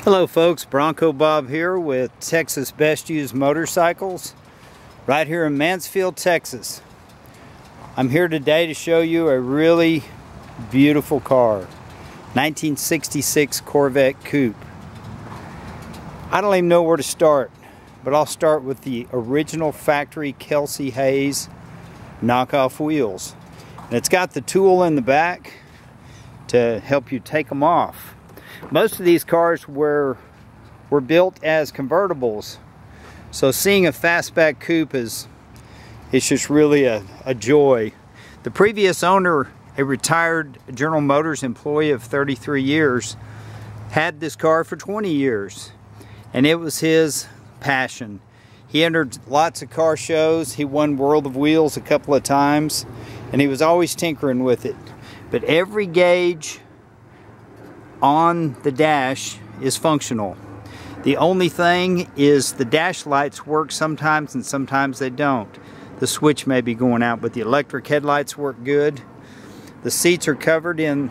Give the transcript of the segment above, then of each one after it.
Hello folks, Bronco Bob here with Texas Best Used Motorcycles right here in Mansfield, Texas. I'm here today to show you a really beautiful car, 1966 Corvette Coupe. I don't even know where to start, but I'll start with the original factory Kelsey Hayes knockoff wheels. And it's got the tool in the back to help you take them off. Most of these cars were built as convertibles, so seeing a fastback coupe is just really a joy. The previous owner, a retired General Motors employee of 33 years, had this car for 20 years, and it was his passion. He entered lots of car shows. He won World of Wheels a couple of times, and he was always tinkering with it. But every gauge on the dash is functional. The only thing is the dash lights work sometimes and sometimes they don't. The switch may be going out, but the electric headlights work good. The seats are covered in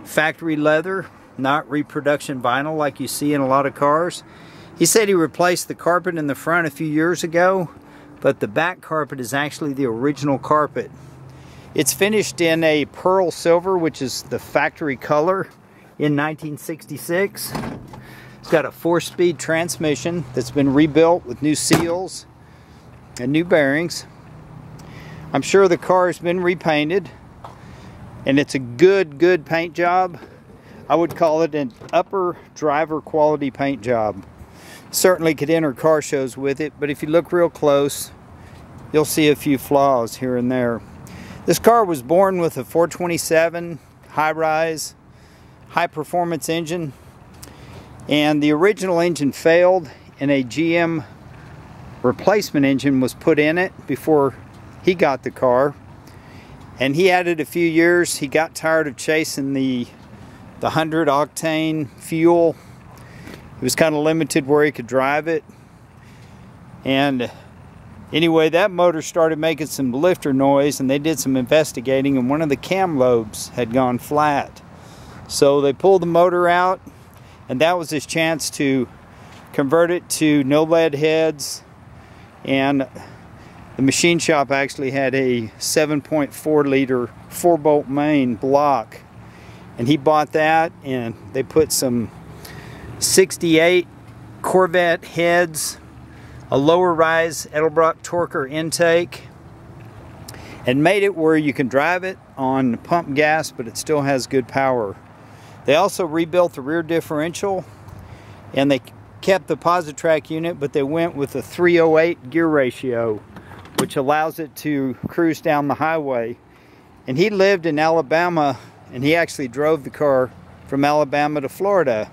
factory leather, not reproduction vinyl like you see in a lot of cars. He said he replaced the carpet in the front a few years ago, but the back carpet is actually the original carpet. It's finished in a pearl silver, which is the factory color, in 1966. It's got a 4-speed transmission that's been rebuilt with new seals and new bearings. I'm sure the car has been repainted, and it's a good paint job. I would call it an upper driver quality paint job. Certainly could enter car shows with it, but if you look real close, you'll see a few flaws here and there. This car was born with a 427 high-rise high-performance engine, and the original engine failed and a GM replacement engine was put in it before he got the car, and he added a few years. He got tired of chasing the 100 octane fuel. He was kind of limited where he could drive it, and anyway, that motor started making some lifter noise, and they did some investigating, and one of the cam lobes had gone flat. So they pulled the motor out, and that was his chance to convert it to no lead heads. And the machine shop actually had a 7.4 liter 4-bolt main block, and he bought that, and they put some 68 Corvette heads, a lower rise Edelbrock Torker intake, and made it where you can drive it on pump gas, but it still has good power. They also rebuilt the rear differential, and they kept the Positrack unit, but they went with a 308 gear ratio, which allows it to cruise down the highway. And he lived in Alabama, and he actually drove the car from Alabama to Florida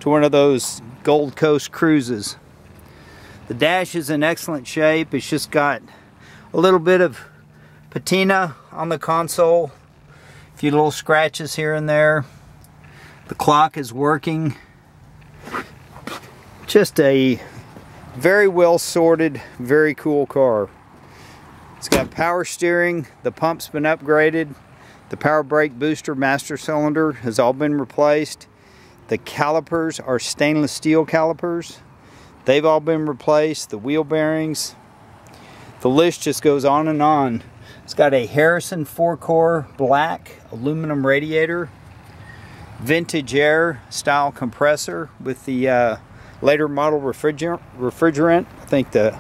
to one of those Gold Coast cruises. The dash is in excellent shape. It's just got a little bit of patina on the console, a few little scratches here and there. The clock is working. Just a very well sorted, very cool car. It's got power steering. The pump's been upgraded. The power brake booster master cylinder has all been replaced. The calipers are stainless steel calipers. They've all been replaced. The wheel bearings. The list just goes on and on. It's got a Harrison 4-core black aluminum radiator, vintage air style compressor with the later model refrigerant. I think the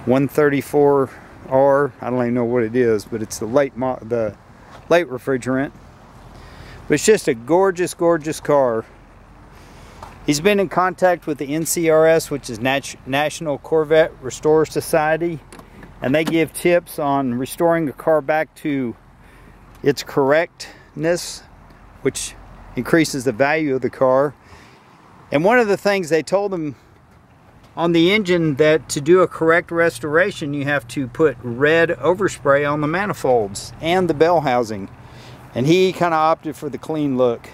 134R, I don't even know what it is, but it's the late refrigerant. But it's just a gorgeous car. He's been in contact with the NCRS, which is National Corvette Restorer Society, and they give tips on restoring a car back to its correctness, which increases the value of the car. And one of the things they told him on the engine, that to do a correct restoration, you have to put red overspray on the manifolds and the bell housing. And he kind of opted for the clean look.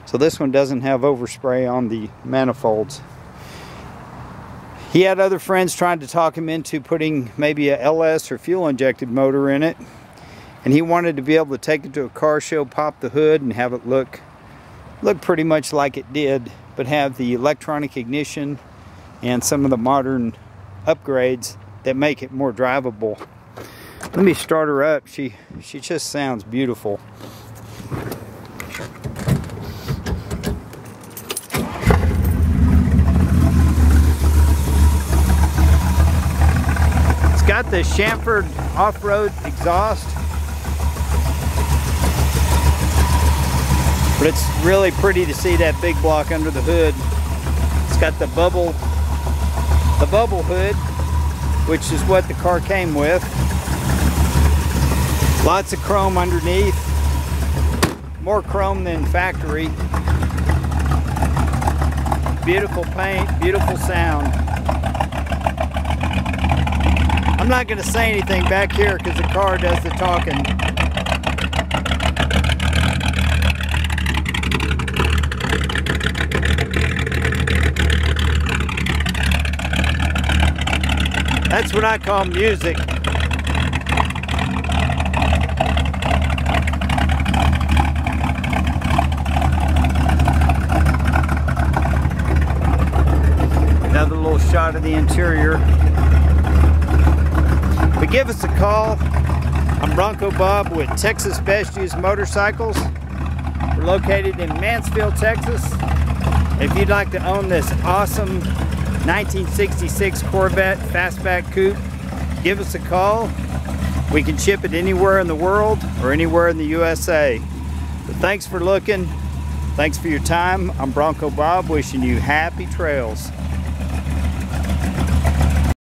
So this one doesn't have overspray on the manifolds. He had other friends trying to talk him into putting maybe a LS or fuel injected motor in it. And he wanted to be able to take it to a car show, pop the hood, and have it look pretty much like it did but have the electronic ignition and some of the modern upgrades that make it more drivable. Let me start her up. She just sounds beautiful. It's got the chamfered off-road exhaust, but it's really pretty to see that big block under the hood. It's got the bubble hood, which is what the car came with. Lots of chrome underneath, more chrome than factory. Beautiful paint, beautiful sound. I'm not going to say anything back here because the car does the talking. That's what I call music. Another little shot of the interior. But give us a call. I'm Bronco Bob with Texas Best Used Motorcycles. We're located in Mansfield, Texas. If you'd like to own this awesome 1966 Corvette Fastback Coupe, give us a call. We can ship it anywhere in the world or anywhere in the USA. But thanks for looking. Thanks for your time. I'm Bronco Bob, wishing you happy trails.